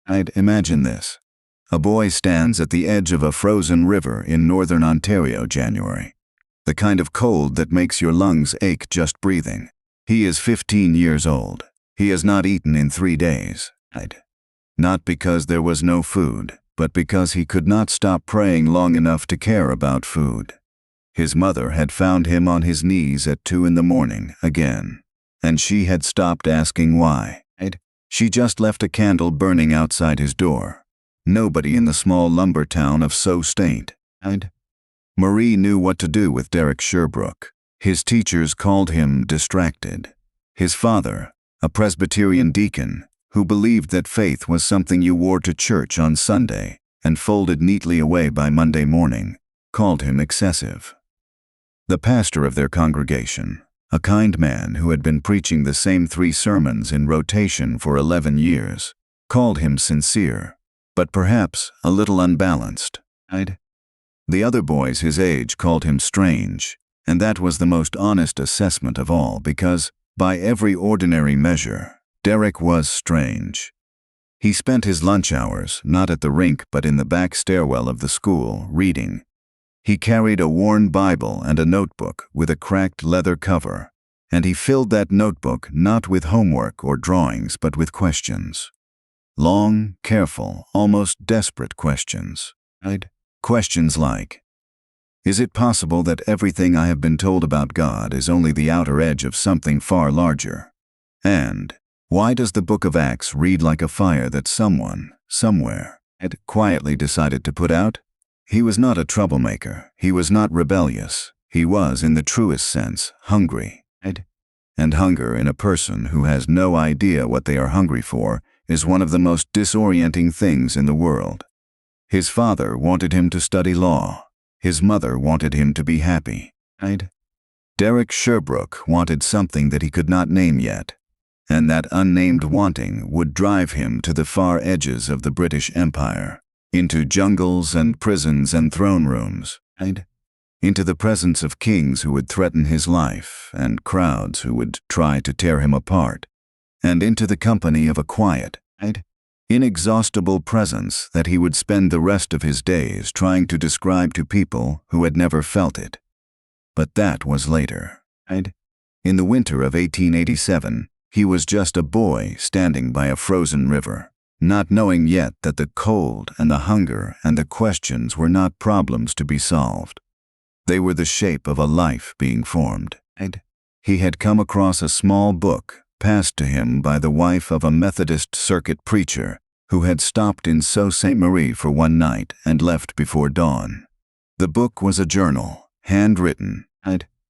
I'd imagine this. A boy stands at the edge of a frozen river in northern Ontario, January. The kind of cold that makes your lungs ache just breathing. He is 15 years old. He has not eaten in 3 days. Not because there was no food, but because he could not stop praying long enough to care about food. His mother had found him on his knees at 2 in the morning again, and she had stopped asking why. She just left a candle burning outside his door. Nobody in the small lumber town of Sault Ste. Marie knew what to do with Derek Sherbrooke. His teachers called him distracted. His father, a Presbyterian deacon, who believed that faith was something you wore to church on Sunday and folded neatly away by Monday morning, called him excessive. The pastor of their congregation, a kind man who had been preaching the same 3 sermons in rotation for 11 years, called him sincere, but perhaps a little unbalanced. The other boys his age called him strange, and that was the most honest assessment of all because, by every ordinary measure, Derek was strange. He spent his lunch hours not at the rink but in the back stairwell of the school, reading. He carried a worn Bible and a notebook with a cracked leather cover, and he filled that notebook not with homework or drawings but with questions. Long, careful, almost desperate questions. Questions like, is it possible that everything I have been told about God is only the outer edge of something far larger? And, why does the book of Acts read like a fire that someone, somewhere, had quietly decided to put out? He was not a troublemaker. He was not rebellious. He was, in the truest sense, hungry. And hunger in a person who has no idea what they are hungry for is one of the most disorienting things in the world. His father wanted him to study law. His mother wanted him to be happy. Derek Sherbrooke wanted something that he could not name yet, and that unnamed wanting would drive him to the far edges of the British Empire, into jungles and prisons and throne rooms, into the presence of kings who would threaten his life and crowds who would try to tear him apart, and into the company of a quiet, inexhaustible presence that he would spend the rest of his days trying to describe to people who had never felt it. But that was later. In the winter of 1887, he was just a boy standing by a frozen river, not knowing yet that the cold and the hunger and the questions were not problems to be solved. They were the shape of a life being formed. He had come across a small book passed to him by the wife of a Methodist circuit preacher who had stopped in Sault Ste. Marie for one night and left before dawn. The book was a journal, handwritten,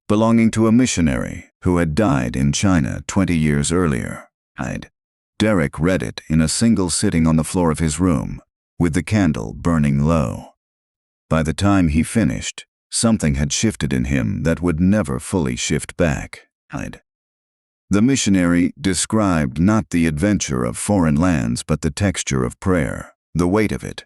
belonging to a missionary who had died in China 20 years earlier. Derek read it in a single sitting on the floor of his room, with the candle burning low. By the time he finished, something had shifted in him that would never fully shift back. The missionary described not the adventure of foreign lands but the texture of prayer, the weight of it,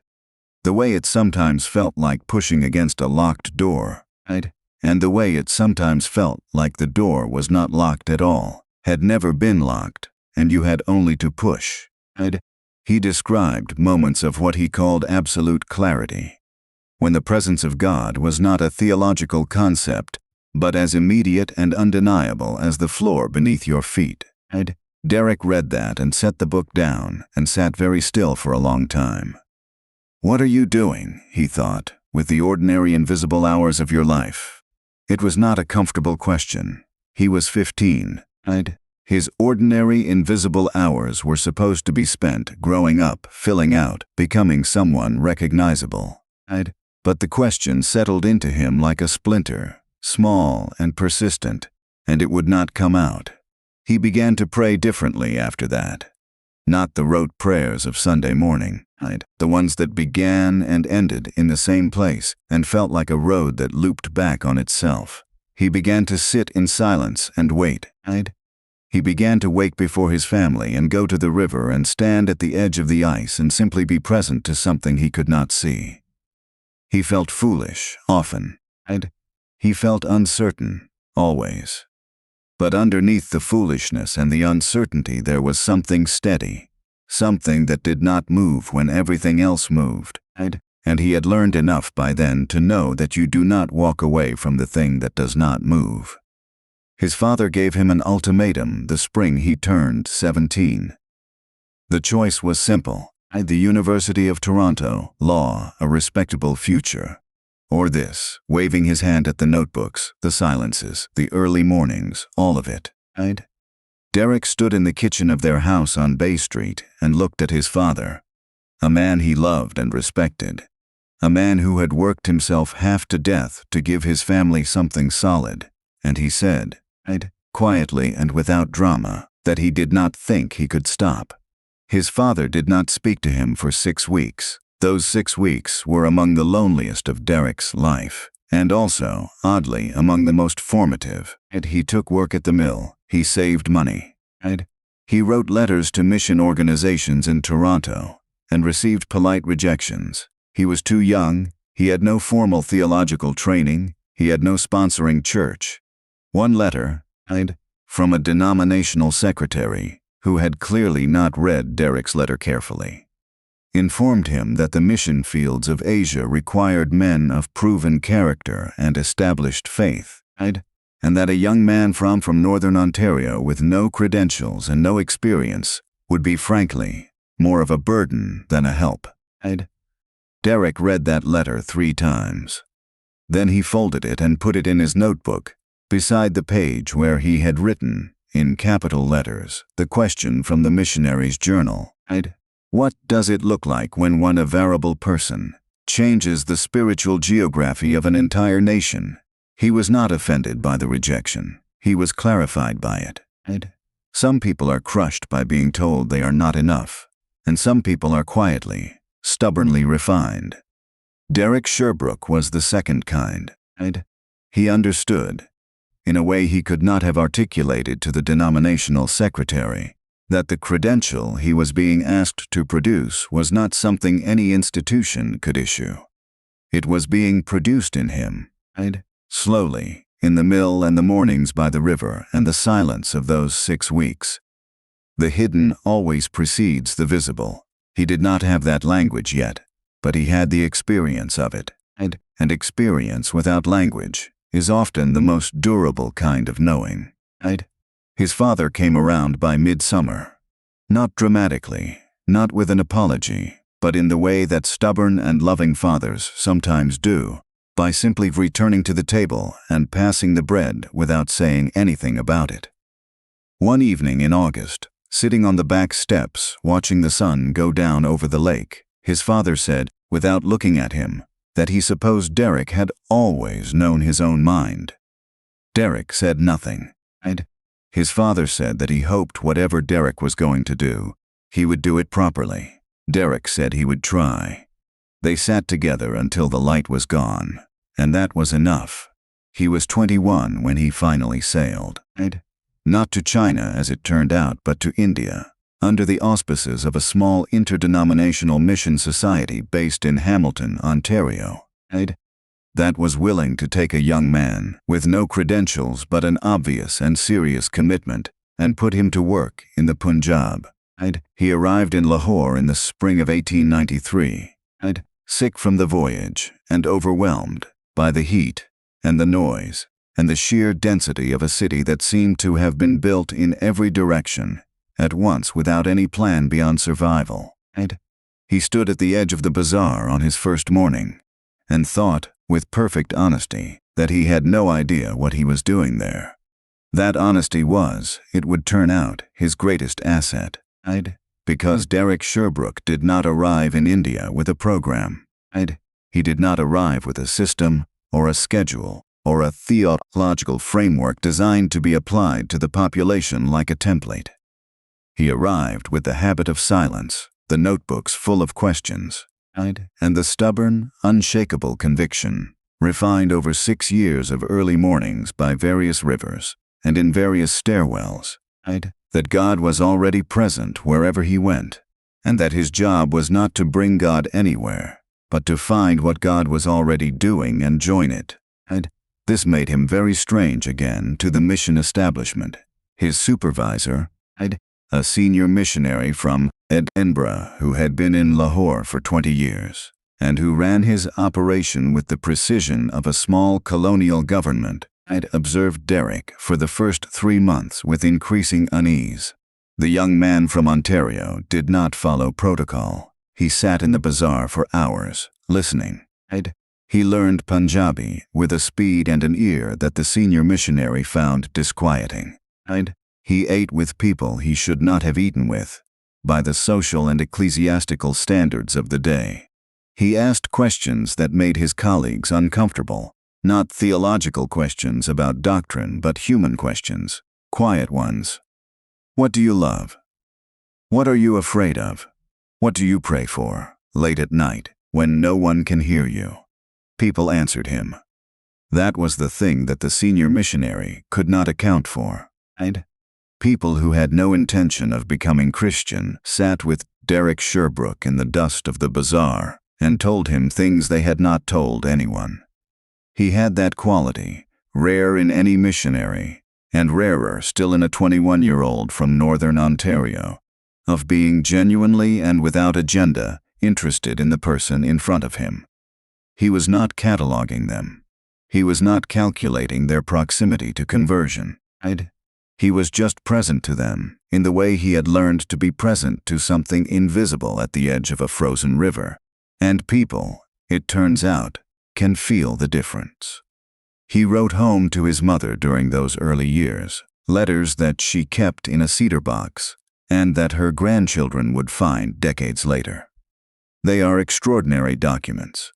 the way it sometimes felt like pushing against a locked door, and the way it sometimes felt like the door was not locked at all, had never been locked, and you had only to push. He described moments of what he called absolute clarity, when the presence of God was not a theological concept, but as immediate and undeniable as the floor beneath your feet. Derek read that and set the book down and sat very still for a long time. What are you doing, he thought, with the ordinary invisible hours of your life? It was not a comfortable question. He was 15. His ordinary invisible hours were supposed to be spent growing up, filling out, becoming someone recognizable. But the question settled into him like a splinter, small and persistent, and it would not come out. He began to pray differently after that. Not the rote prayers of Sunday morning, the ones that began and ended in the same place and felt like a road that looped back on itself. He began to sit in silence and wait. He began to wake before his family and go to the river and stand at the edge of the ice and simply be present to something he could not see. He felt foolish, often. He felt uncertain, always. But underneath the foolishness and the uncertainty there was something steady, something that did not move when everything else moved. And he had learned enough by then to know that you do not walk away from the thing that does not move. His father gave him an ultimatum the spring he turned 17. The choice was simple: the University of Toronto, law, a respectable future. Or this, waving his hand at the notebooks, the silences, the early mornings, all of it. Derek stood in the kitchen of their house on Bay Street and looked at his father, a man he loved and respected, a man who had worked himself half to death to give his family something solid, and he said, quietly and without drama, that he did not think he could stop. His father did not speak to him for 6 weeks. Those 6 weeks were among the loneliest of Derek's life, and also, oddly, among the most formative. He took work at the mill. He saved money. He wrote letters to mission organizations in Toronto and received polite rejections. He was too young. He had no formal theological training. He had no sponsoring church. One letter, from a denominational secretary who had clearly not read Derek's letter carefully, informed him that the mission fields of Asia required men of proven character and established faith, and that a young man from Northern Ontario with no credentials and no experience would be, frankly, more of a burden than a help. Derek read that letter 3 times. Then he folded it and put it in his notebook, beside the page where he had written, in capital letters, the question from the Missionary's journal. What does it look like when one avariable person changes the spiritual geography of an entire nation? He was not offended by the rejection. He was clarified by it. Some people are crushed by being told they are not enough, and some people are quietly, stubbornly refined. Derek Sherbrooke was the second kind. He understood, in a way he could not have articulated to the denominational secretary, that the credential he was being asked to produce was not something any institution could issue. It was being produced in him, slowly, in the mill and the mornings by the river and the silence of those 6 weeks. The hidden always precedes the visible. He did not have that language yet, but he had the experience of it, and experience without language is often the most durable kind of knowing. His father came around by midsummer, not dramatically, not with an apology, but in the way that stubborn and loving fathers sometimes do, by simply returning to the table and passing the bread without saying anything about it. One evening in August, sitting on the back steps watching the sun go down over the lake, his father said, without looking at him, that he supposed Derek had always known his own mind. Derek said nothing. His father said that he hoped whatever Derek was going to do, he would do it properly. Derek said he would try. They sat together until the light was gone, and that was enough. He was 21 when he finally sailed. Not to China as it turned out, but to India, under the auspices of a small interdenominational mission society based in Hamilton, Ontario. That was willing to take a young man with no credentials but an obvious and serious commitment and put him to work in the Punjab. He arrived in Lahore in the spring of 1893, sick from the voyage and overwhelmed by the heat and the noise and the sheer density of a city that seemed to have been built in every direction at once without any plan beyond survival. He stood at the edge of the bazaar on his first morning and thought, with perfect honesty, that he had no idea what he was doing there. That honesty was, it would turn out, his greatest asset. Because Derek Sherbrooke did not arrive in India with a program. He did not arrive with a system, or a schedule, or a theological framework designed to be applied to the population like a template. He arrived with the habit of silence, the notebooks full of questions, and the stubborn, unshakable conviction, refined over 6 years of early mornings by various rivers and in various stairwells, that God was already present wherever he went, and that his job was not to bring God anywhere, but to find what God was already doing and join it. This made him very strange again to the mission establishment. His supervisor, a senior missionary from Edinburgh, who had been in Lahore for 20 years, and who ran his operation with the precision of a small colonial government, had observed Derek for the first 3 months with increasing unease. The young man from Ontario did not follow protocol. He sat in the bazaar for hours, listening. He learned Punjabi with a speed and an ear that the senior missionary found disquieting. He ate with people he should not have eaten with, by the social and ecclesiastical standards of the day. He asked questions that made his colleagues uncomfortable, not theological questions about doctrine but human questions, quiet ones. What do you love? What are you afraid of? What do you pray for, late at night, when no one can hear you? People answered him. That was the thing that the senior missionary could not account for. People who had no intention of becoming Christian sat with Derek Sherbrooke in the dust of the bazaar and told him things they had not told anyone. He had that quality, rare in any missionary, and rarer still in a 21-year-old from northern Ontario, of being genuinely and without agenda interested in the person in front of him. He was not cataloging them. He was not calculating their proximity to conversion. He was just present to them in the way he had learned to be present to something invisible at the edge of a frozen river. And people, it turns out, can feel the difference. He wrote home to his mother during those early years, letters that she kept in a cedar box, and that her grandchildren would find decades later. They are extraordinary documents,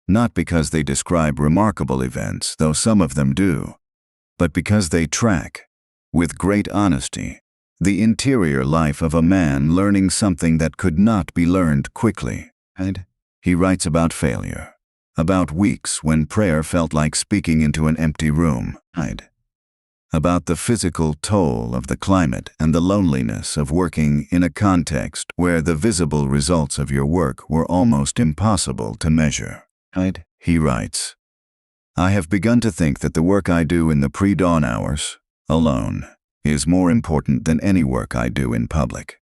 not because they describe remarkable events, though some of them do, but because they track, with great honesty, the interior life of a man learning something that could not be learned quickly. He writes about failure, about weeks when prayer felt like speaking into an empty room, about the physical toll of the climate and the loneliness of working in a context where the visible results of your work were almost impossible to measure. He writes, I have begun to think that the work I do in the pre-dawn hours, alone, is more important than any work I do in public.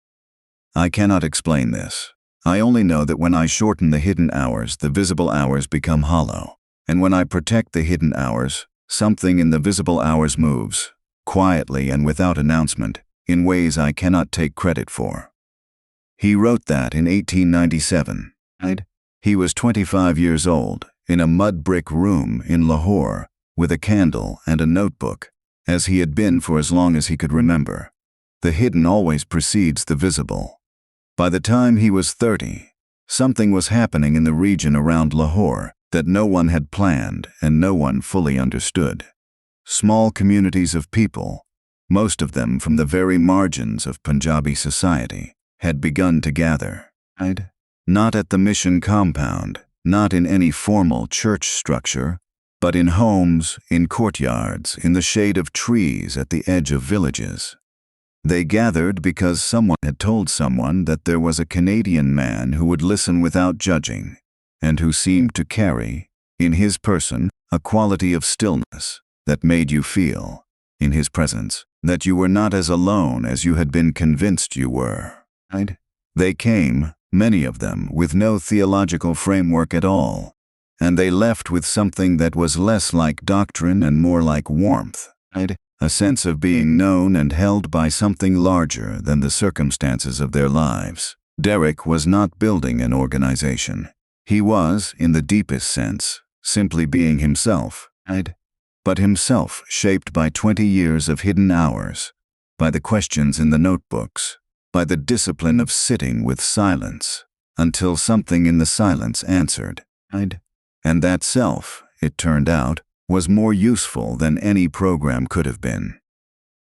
I cannot explain this. I only know that when I shorten the hidden hours, the visible hours become hollow, and when I protect the hidden hours, something in the visible hours moves, quietly and without announcement, in ways I cannot take credit for. He wrote that in 1897. He was 25 years old, in a mud brick room in Lahore, with a candle and a notebook, as he had been for as long as he could remember. The hidden always precedes the visible. By the time he was 30, something was happening in the region around Lahore that no one had planned and no one fully understood. Small communities of people, most of them from the very margins of Punjabi society, had begun to gather. Not at the mission compound, not in any formal church structure, but in homes, in courtyards, in the shade of trees at the edge of villages. They gathered because someone had told someone that there was a Canadian man who would listen without judging, and who seemed to carry, in his person, a quality of stillness that made you feel, in his presence, that you were not as alone as you had been convinced you were. They came, many of them, with no theological framework at all, and they left with something that was less like doctrine and more like warmth, a sense of being known and held by something larger than the circumstances of their lives. Derek was not building an organization. He was, in the deepest sense, simply being himself, but himself shaped by 20 years of hidden hours, by the questions in the notebooks, by the discipline of sitting with silence, until something in the silence answered. And that self, it turned out, was more useful than any program could have been.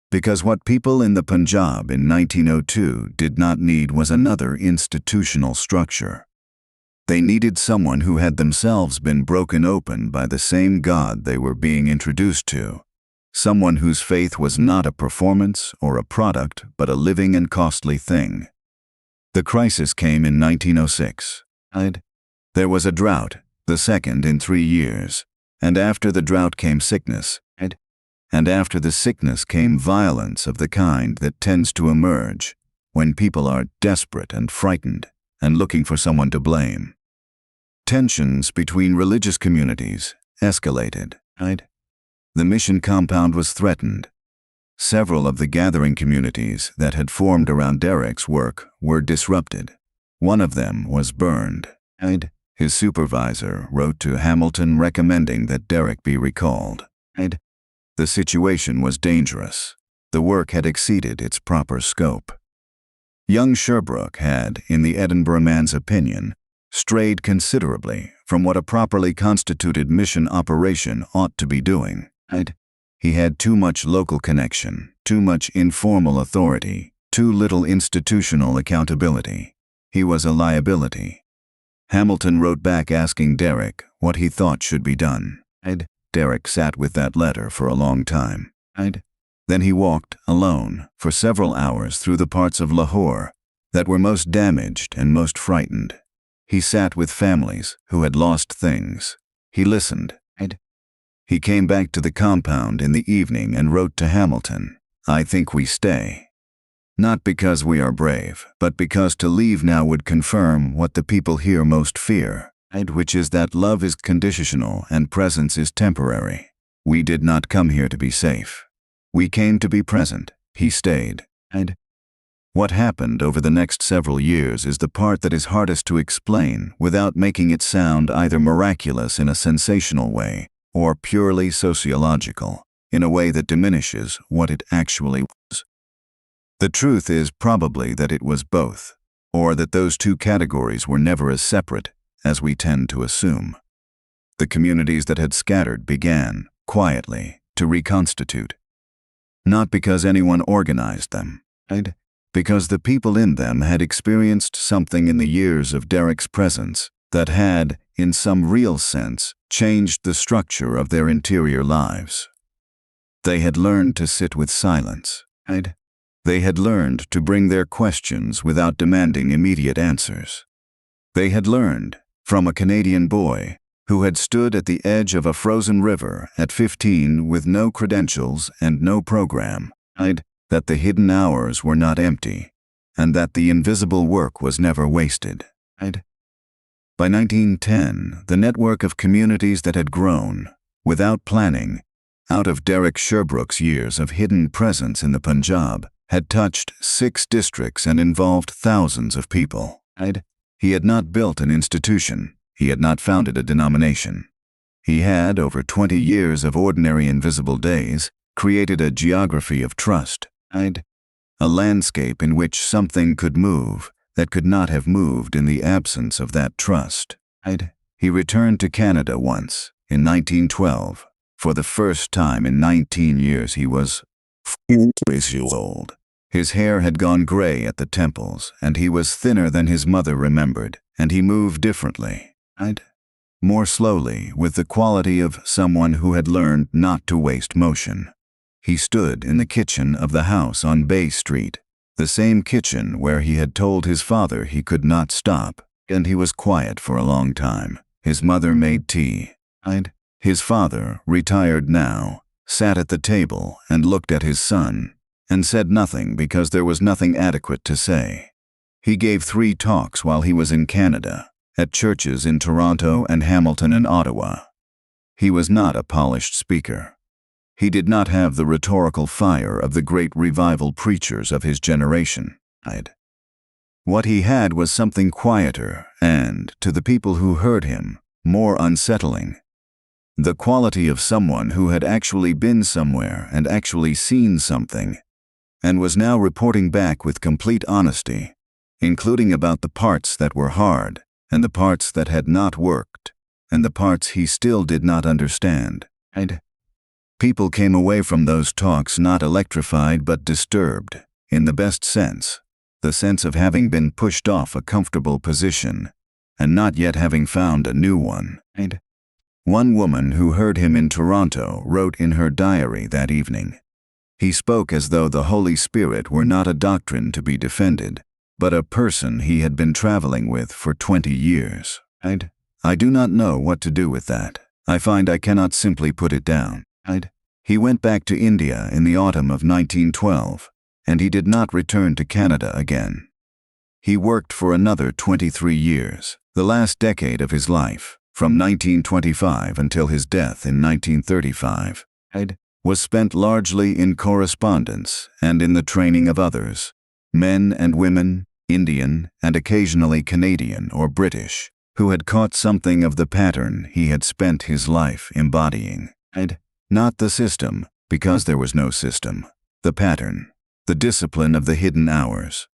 Because what people in the Punjab in 1902 did not need was another institutional structure. They needed someone who had themselves been broken open by the same God they were being introduced to, someone whose faith was not a performance or a product but a living and costly thing. The crisis came in 1906. There was a drought, the second in 3 years, and after the drought came sickness, and after the sickness came violence of the kind that tends to emerge when people are desperate and frightened and looking for someone to blame. Tensions between religious communities escalated. The mission compound was threatened. Several of the gathering communities that had formed around Derek's work were disrupted. One of them was burned. His supervisor wrote to Hamilton recommending that Derek be recalled. The situation was dangerous. The work had exceeded its proper scope. Young Sherbrooke had, in the Edinburgh man's opinion, strayed considerably from what a properly constituted mission operation ought to be doing. He had too much local connection, too much informal authority, too little institutional accountability. He was a liability. Hamilton wrote back asking Derek what he thought should be done. Derek sat with that letter for a long time. Then he walked, alone, for several hours through the parts of Lahore that were most damaged and most frightened. He sat with families who had lost things. He listened. He came back to the compound in the evening and wrote to Hamilton, "I think we stay. Not because we are brave, but because to leave now would confirm what the people here most fear, which is that love is conditional and presence is temporary. We did not come here to be safe. We came to be present." He stayed. What happened over the next several years is the part that is hardest to explain without making it sound either miraculous in a sensational way or purely sociological, in a way that diminishes what it actually was. The truth is probably that it was both, or that those two categories were never as separate as we tend to assume. The communities that had scattered began, quietly, to reconstitute. Not because anyone organized them, because the people in them had experienced something in the years of Derek's presence that had, in some real sense, changed the structure of their interior lives. They had learned to sit with silence. They had learned to bring their questions without demanding immediate answers. They had learned, from a Canadian boy who had stood at the edge of a frozen river at 15 with no credentials and no program, that the hidden hours were not empty, and that the invisible work was never wasted. By 1910, the network of communities that had grown, without planning, out of Derek Sherbrooke's years of hidden presence in the Punjab, had touched 6 districts and involved thousands of people. He had not built an institution. He had not founded a denomination. He had, over 20 years of ordinary invisible days, created a geography of trust. A landscape in which something could move that could not have moved in the absence of that trust. He returned to Canada once, in 1912. For the first time in 19 years he was 40 years old. His hair had gone gray at the temples, and he was thinner than his mother remembered, and he moved differently. More slowly, with the quality of someone who had learned not to waste motion. He stood in the kitchen of the house on Bay Street, the same kitchen where he had told his father he could not stop, and he was quiet for a long time. His mother made tea. His father, retired now, sat at the table and looked at his son, and said nothing because there was nothing adequate to say. He gave 3 talks while he was in Canada, at churches in Toronto and Hamilton and Ottawa. He was not a polished speaker. He did not have the rhetorical fire of the great revival preachers of his generation. What he had was something quieter and, to the people who heard him, more unsettling. The quality of someone who had actually been somewhere and actually seen something, and was now reporting back with complete honesty, including about the parts that were hard, and the parts that had not worked, and the parts he still did not understand. People came away from those talks not electrified but disturbed, in the best sense, the sense of having been pushed off a comfortable position, and not yet having found a new one. One woman who heard him in Toronto wrote in her diary that evening, "He spoke as though the Holy Spirit were not a doctrine to be defended, but a person he had been traveling with for 20 years. I do not know what to do with that. I find I cannot simply put it down." He went back to India in the autumn of 1912, and he did not return to Canada again. He worked for another 23 years, the last decade of his life, from 1925 until his death in 1935, was spent largely in correspondence and in the training of others, men and women, Indian and occasionally Canadian or British, who had caught something of the pattern he had spent his life embodying. Not the system, because there was no system. The pattern, the discipline of the hidden hours,